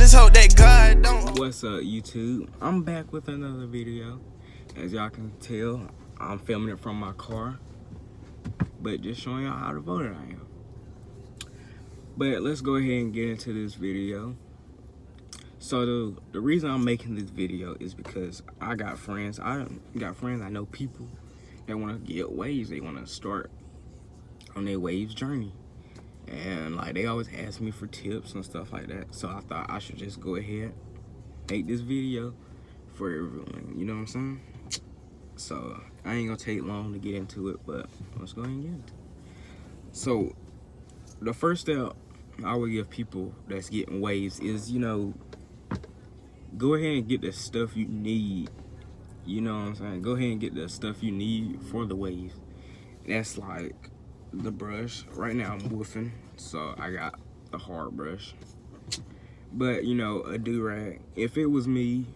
just hope that God don't. What's up, YouTube? I'm back with another video. As y'all can tell, I'm filming it from my car, but just showing y'all how devoted I am. But let's go ahead and get into this video. So the reason I'm making this video is because I got friends. I know people that want to get waves. They want to start on their waves journey. And like they always ask me for tips and stuff like that. So I thought I should just go ahead, make this video for everyone. You know what I'm saying? So I ain't gonna take long to get into it, but let's go ahead and get into it. So the first step I would give people that's getting waves is, go ahead and get the stuff you need. You know what I'm saying? Go ahead and get the stuff you need for the waves. That's like the brush. Right now I'm woofing, so I got the hard brush. But a do-rag. If it was me,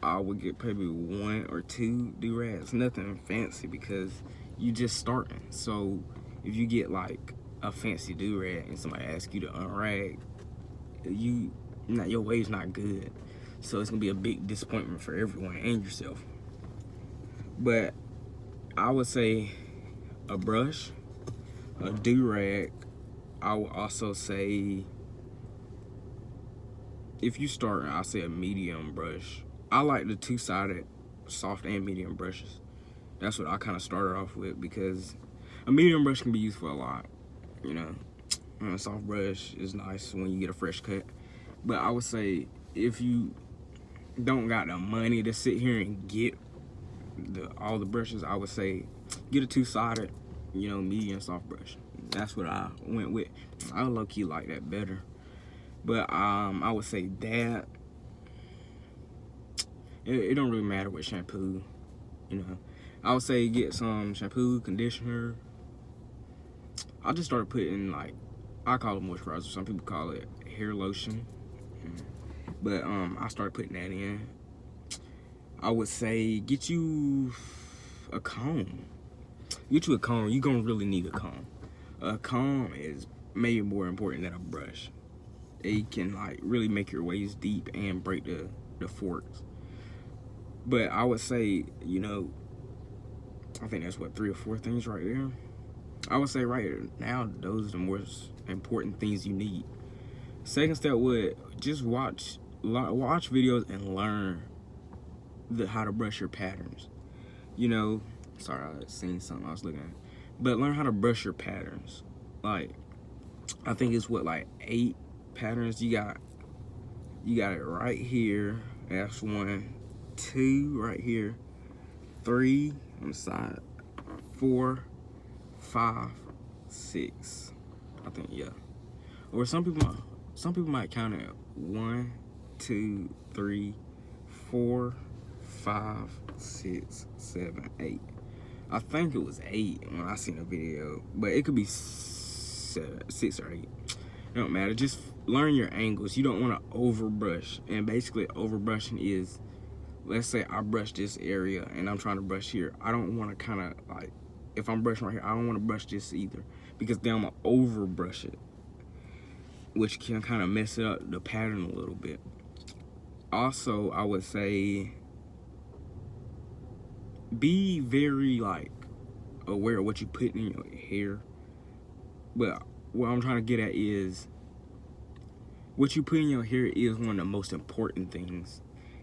I would get probably 1 or 2 do-rags. Nothing fancy because you just starting. So if you get like a fancy do-rag and somebody asks you to unrag, your wave's not good. So it's gonna be a big disappointment for everyone and yourself. But I would say a brush, a do-rag. I would also say, if you start, I'll say a medium brush. I like the 2-sided soft and medium brushes. That's what I kind of started off with because a medium brush can be used for a lot. A soft brush is nice when you get a fresh cut. But I would say if you don't got the money to sit here and get all the brushes, I would say get a 2-sided, medium soft brush. That's what I went with. I low-key like that better. But I would say that it don't really matter what shampoo, I would say get some shampoo, conditioner. I just started putting, I call it moisturizer. Some people call it hair lotion. But I started putting that in. I would say get you a comb. You're gonna really need a comb. A comb is maybe more important than a brush. It can really make your waves deep and break the forks. But I would say, I think that's 3 or 4 things right there. I would say right now, those are the most important things you need. Second step would just watch videos and learn how to brush your patterns. Sorry, I seen something I was looking at. But learn how to brush your patterns. I think it's 8 patterns. You got it right here. That's 1, 2 right here, 3 on the side, 4, 5, 6. I think, yeah. Or some people might count it 1, 2, 3, 4, 5, 6, 7, 8. I think it was 8 when I seen a video, but it could be 6 or 8. It don't matter. Just learn your angles. You don't want to overbrush. And basically, overbrushing is, let's say I brush this area and I'm trying to brush here. I don't want to if I'm brushing right here, I don't want to brush this either, because then I'm gonna overbrush it, which can kind of mess up the pattern a little bit. Also, I would say be very aware of what you put in your hair. But what I'm trying to get at is, what you put in your hair is one of the most important things,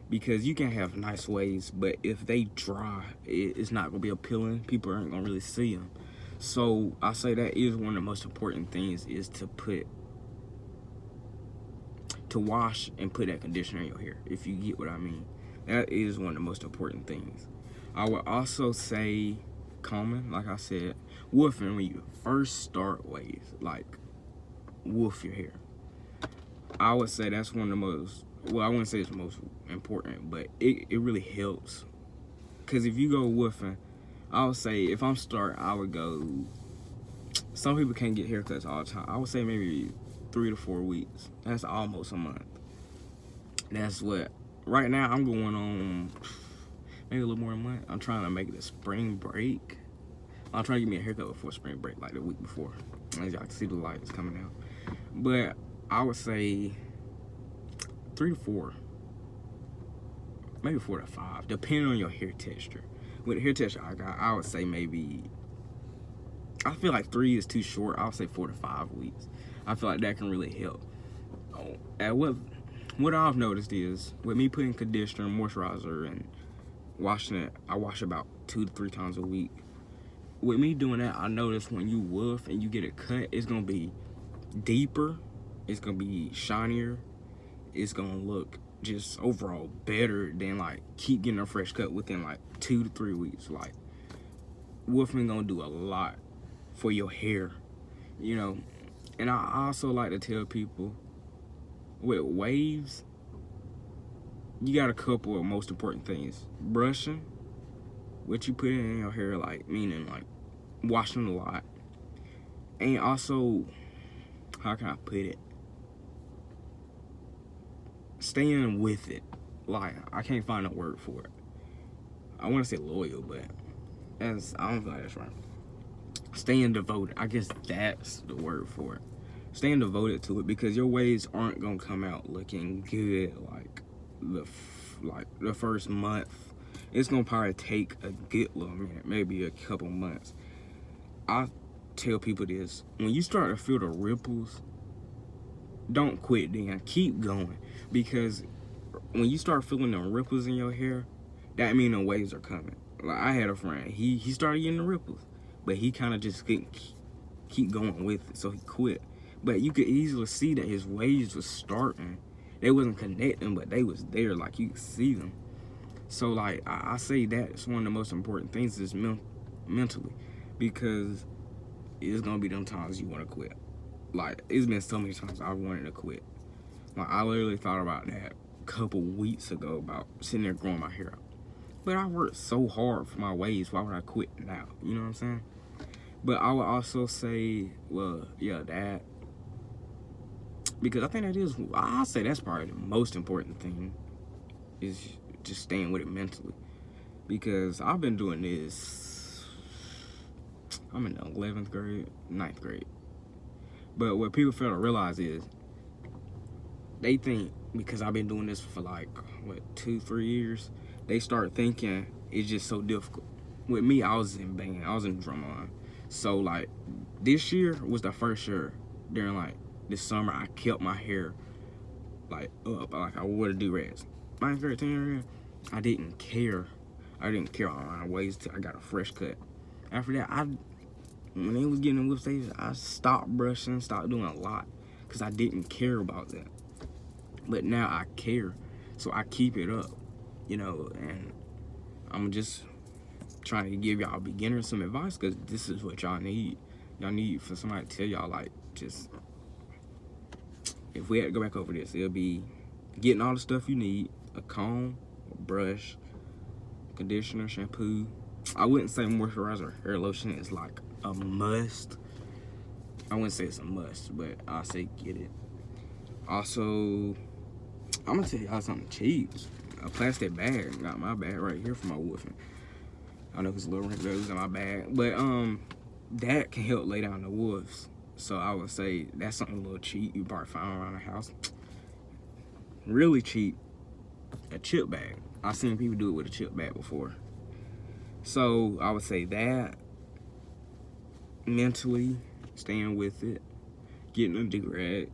because you can have nice waves, but if they dry, it's not gonna be appealing. People aren't gonna really see them. So I say that is one of the most important things, is to wash and put that conditioner in your hair, if you get what I mean. That is one of the most important things. I would also say combing, like I said, woofing when you first start waves, woof your hair. I would say that's one of the most, I wouldn't say it's the most important, but it really helps. Because if you go woofing, I would say if I'm starting, I would go, some people can't get haircuts all the time. I would say maybe 3 to 4 weeks. That's almost a month. That's what, right now I'm going on maybe a little more than a month. I'm trying to make it a spring break. I'm trying to get me a haircut before spring break, the week before. As y'all can see, the light is coming out. But I would say 3 to 4, maybe 4 to 5, depending on your hair texture. With the hair texture I got, I would say maybe, I feel like 3 is too short. I would say 4 to 5 weeks. I feel like that can really help. And what I've noticed is, with me putting conditioner, moisturizer, and washing it, I wash about 2 to 3 times a week. With me doing that, I notice when you woof and you get it cut, it's gonna be deeper, it's gonna be shinier, it's gonna look just overall better than like keep getting a fresh cut within like 2 to 3 weeks. Like, woofing gonna do a lot for your hair, you know. And I also like to tell people, with waves, you got a couple of most important things. Brushing, what you put in your hair, like, meaning like washing a lot. And also, how can I put it? Staying with it. Like, I can't find a word for it. I want to say loyal, but I don't feel like that's right. Staying devoted. I guess that's the word for it. Staying devoted to it, because your waves aren't gonna come out looking good like the first month. It's gonna probably take a good little minute, maybe a couple months. I tell people this: when you start to feel the ripples, don't quit then. Keep going, because when you start feeling the ripples in your hair, that means the waves are coming. Like, I had a friend, he started getting the ripples, but he kind of just couldn't keep going with it, so he quit. But you could easily see that his waves was starting. They wasn't connecting, but they was there, like you could see them. So like, I say that's one of the most important things is mentally, because it's gonna be them times you want to quit. Like, it's been so many times I wanted to quit. Like, I literally thought about that a couple weeks ago, about sitting there growing my hair out. But I worked so hard for my waves, why would I quit now? You know what I'm saying? But I would also say, well, yeah, that. Because I think I'll say that's probably the most important thing, is just staying with it mentally. Because I've been doing this, I'm in the 11th grade, 9th grade. But what people fail to realize is, they think because I've been doing this for like, 2-3 years, they start thinking it's just so difficult. With me, I was in band, I was in drumline. So like, this year was the first year during like this summer I kept my hair like up, like I wore the do-rags. My 13 year, I didn't care. I didn't care on my ways till I got a fresh cut. After that, when they was getting in whip stages, I stopped brushing, stopped doing a lot, because I didn't care about that. But now I care, so I keep it up, you know. And I'm just trying to give y'all beginners some advice, because this is what y'all need. Y'all need for somebody to tell y'all, like, just, if we had to go back over this, it'll be getting all the stuff you need: a comb, a brush, conditioner, shampoo. I wouldn't say moisturizer or hair lotion is like a must. I wouldn't say it's a must, but I'll say get it. Also, I'm gonna tell y'all something cheap. A plastic bag. Got my bag right here for my woofing. I know it's a little wrinkles in my bag, but that can help lay down the woofs. So I would say that's something a little cheap you probably find around the house. Really cheap. A chip bag. I've seen people do it with a chip bag before. So I would say that. Mentally, staying with it. Getting a do-rag.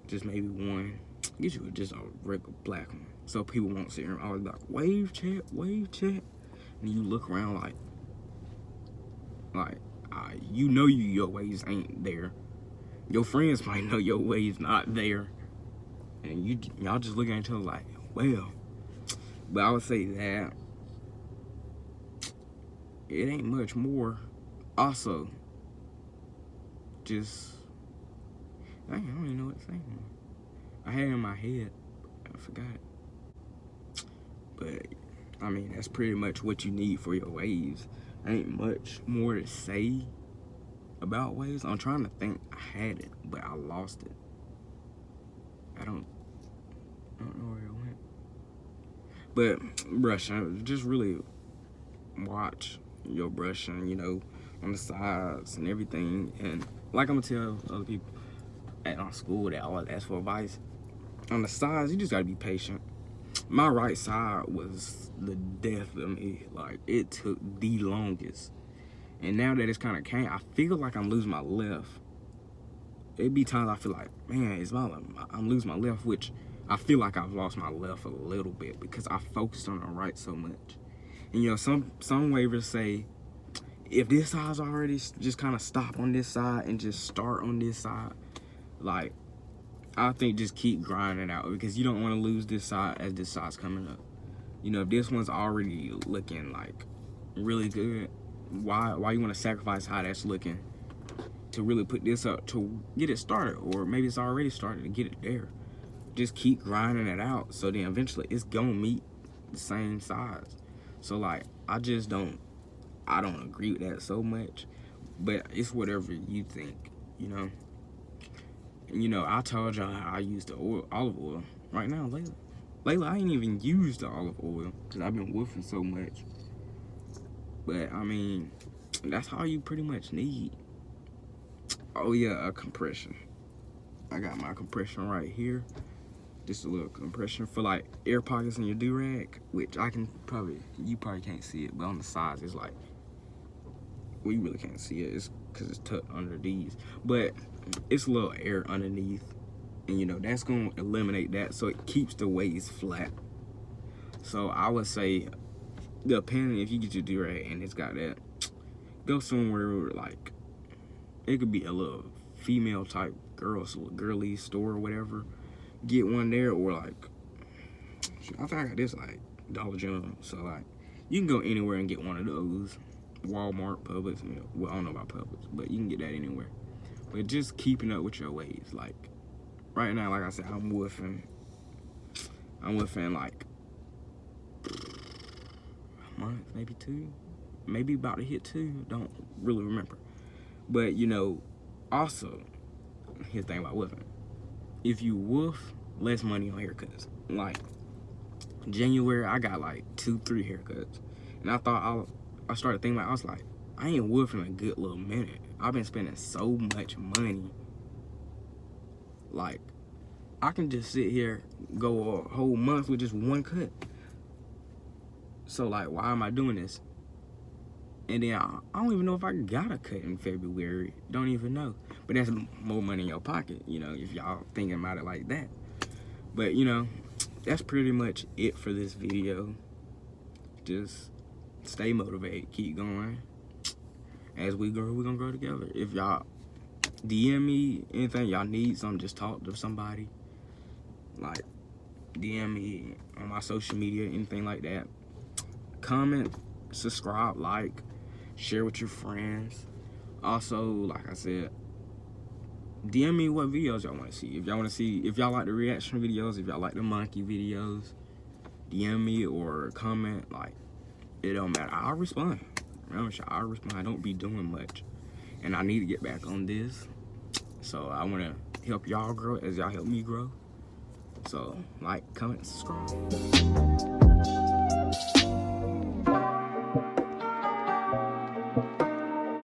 Just maybe one. Get you just a regular black one, so people won't sit here and always be like, wave check, wave check. And you look around like you know your waves ain't there. Your friends might know your waves not there. And y'all just looking at each other like, well. But I would say that it ain't much more. Also, just, I don't even know what to say anymore. I had it in my head, I forgot. But I mean, that's pretty much what you need for your waves. Ain't much more to say about waves. I'm trying to think. I had it, but I lost it. I don't know where it went. But brushing, just really watch your brushing, you know, on the sides and everything. And like I'm gonna tell other people at our school that always ask for advice, on the sides, you just gotta be patient. My right side was the death of me. Like, it took the longest. And now that it's kind of came, I feel like I'm losing my left. It'd be times I feel like, man, I'm losing my left, which I feel like I've lost my left a little bit because I focused on the right so much. And, you know, some waivers say, if this side's already, just kind of stop on this side and just start on this side. Like, I think just keep grinding out because you don't want to lose this side as this side's coming up. You know, if this one's already looking like really good, why you want to sacrifice how that's looking to really put this up to get it started? Or maybe it's already started to get it there. Just keep grinding it out so then eventually it's gonna meet the same size. So like, I don't agree with that so much, but it's whatever you think, you know. And, you know, I told y'all how I use the olive oil. Right now, Layla, I ain't even used the olive oil because I've been woofing so much. But, I mean, that's all you pretty much need. Oh, yeah, a compression. I got my compression right here. Just a little compression for, like, air pockets in your do-rag, which you probably can't see it, but on the sides, it's like, well, you really can't see it. It's because it's tucked under these. But it's a little air underneath. And, you know, that's going to eliminate that so it keeps the waist flat. So I would say, depending if you get your do-rag and it's got that, go somewhere like, it could be a little female type girly store or whatever. Get one there, or like, I think I got this like Dollar General. So like, you can go anywhere and get one of those. Walmart, Publix, well, I don't know about Publix, but you can get that anywhere. But just keeping up with your ways. Like, right now, like I said, I'm woofing like a month, maybe 2, maybe about to hit 2. Don't really remember. But, you know, also, here's the thing about woofing. If you woof, less money on haircuts. Like, January, I got like 2-3 haircuts. And I started thinking about, I was like, I ain't woofing a good little minute. I've been spending so much money. Like, I can just sit here, go a whole month with just one cut. So, like, why am I doing this? And then I don't even know if I got a cut in February. Don't even know. But that's more money in your pocket, you know, if y'all thinking about it like that. But, you know, that's pretty much it for this video. Just stay motivated, keep going. As we grow, we're gonna grow together. If y'all DM me anything y'all need something, just talk to somebody. Like, DM me on my social media, anything like that. Comment, subscribe, like, share with your friends. Also, like I said, DM me what videos y'all want to see. If y'all like the reaction videos, if y'all like the monkey videos, DM me or comment. Like, it don't matter. I'll respond. I'll respond. I don't be doing much. And I need to get back on this. So I want to help y'all grow as y'all help me grow. So, like, comment, subscribe.